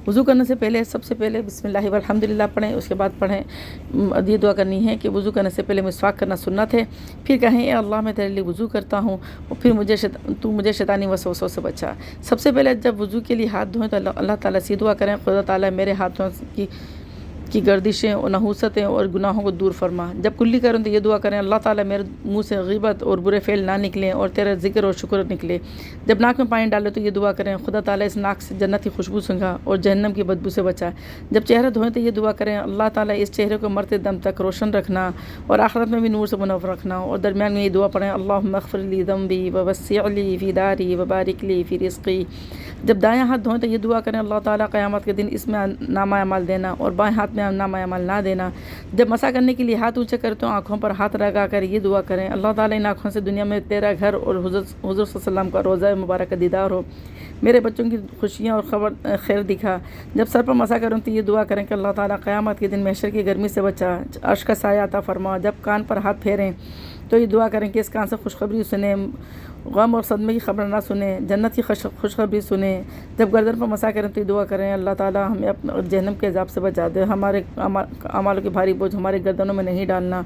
وضو کرنے سے پہلے سب سے پہلے بسم اللہ والحمدللہ پڑھیں، اس کے بعد پڑھیں یہ دعا کرنی ہے کہ وضو کرنے سے پہلے مسواک کرنا سنت ہے، پھر کہیں اے اللہ میں تیرے لیے وضو کرتا ہوں اور پھر تو مجھے شیطانی وسوسوں سے بچا۔ سب سے پہلے جب وضو کے لیے ہاتھ دھوئیں تو اللہ تعالیٰ سے دعا کریں، خدا تعالیٰ میرے ہاتھوں کی گردشیں اور نحوستیں اور گناہوں کو دور فرما۔ جب کلی کریں تو یہ دعا کریں، اللہ تعالیٰ میرے منہ سے غیبت اور برے فعل نہ نکلیں اور تیرا ذکر اور شکر نکلے۔ جب ناک میں پانی ڈالے تو یہ دعا کریں، خدا تعالیٰ اس ناک سے جنت کی خوشبو سنگا اور جہنم کی بدبو سے بچا۔ جب چہرہ دھوئیں تو یہ دعا کریں، اللہ تعالیٰ اس چہرے کو مرتے دم تک روشن رکھنا اور آخرت میں بھی نور سے منور رکھنا، اور درمیان میں یہ دعا پڑھیں، اللہم اغفر لی ذنبی ووسع لی فی داری وبارک لی فی رزقی۔ جب دائیں ہاتھ دھوئیں تو یہ دعا کریں، اللہ تعالیٰ قیامت کے دن اس میں نامہ اعمال دینا اور بائیں ہاتھ میں نامہ اعمال نہ دینا۔ جب مسح کرنے کے لیے ہاتھ اونچے کریں تو آنکھوں پر ہاتھ لگا کر یہ دعا کریں، اللہ تعالیٰ ان آنکھوں سے دنیا میں تیرا گھر اور حضور صلی اللہ علیہ وسلم کا روضہ مبارک کا دیدار ہو، میرے بچوں کی خوشیاں اور خیر دکھا۔ جب سر پر مسح کریں تو یہ دعا کریں کہ اللہ تعالیٰ قیامت کے دن محشر کی گرمی سے بچا، عرش کا سایہ عطا فرما۔ جب کان پر ہاتھ پھیریں تو یہ دعا کریں کہ اس کان سے خوشخبری سنیں، غم اور صدمے کی خبر نہ سنیں، جنت کی خوشخبری سنیں۔ جب گردن پر مسح کریں تو یہ دعا کریں، اللہ تعالیٰ ہمیں اپنے جہنم کے عذاب سے بچا دے، ہمارے اعمالوں کے بھاری بوجھ ہمارے گردنوں میں نہیں ڈالنا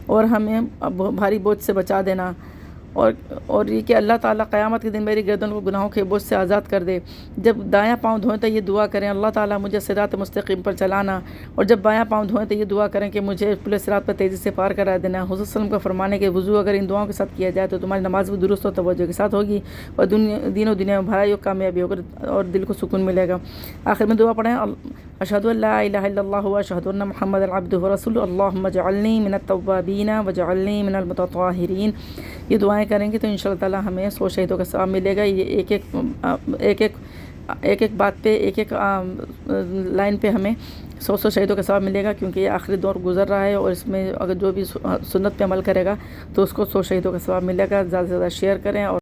اور ہمیں بھاری بوجھ سے بچا دینا، اور یہ کہ اللہ تعالیٰ قیامت کے دن میری گردن کو گناہوں کے بوجھ سے آزاد کر دے۔ جب دایاں پاؤں دھوئیں تو یہ دعا کریں، اللہ تعالیٰ مجھے صراط مستقیم پر چلانا، اور جب بایاں پاؤں دھوئیں تو یہ دعا کریں کہ مجھے پورے صراط پر تیزی سے پار کرا دینا۔ حضور صلی اللہ علیہ وسلم کا فرمانے کہ وضو اگر ان دعاؤں کے ساتھ کیا جائے تو تمہاری نماز بھی درست و توجہ کے ساتھ ہوگی اور دین و دنیا میں بھلائی اور کامیابی ہوگی اور دل کو سکون ملے گا۔ آخر میں دعا پڑھیں، اشہد ان لا الہ الا اللہ واشہد ان محمد عبدہ ورسولہ، اللہم اجعلنی من التوابین واجعلنی من المتطہرین۔ یہ دعائیں کریں گے تو انشاءاللہ تعالیٰ ہمیں 100 شہیدوں کا ثواب ملے گا۔ یہ ایک بات پہ ایک لائن پہ ہمیں 100 شہیدوں کا ثواب ملے گا، کیونکہ یہ آخری دور گزر رہا ہے اور اس میں اگر جو بھی سنت پہ عمل کرے گا تو اس کو 100 شہیدوں کا ثواب ملے گا۔ زیادہ سے زیادہ شیئر کریں اور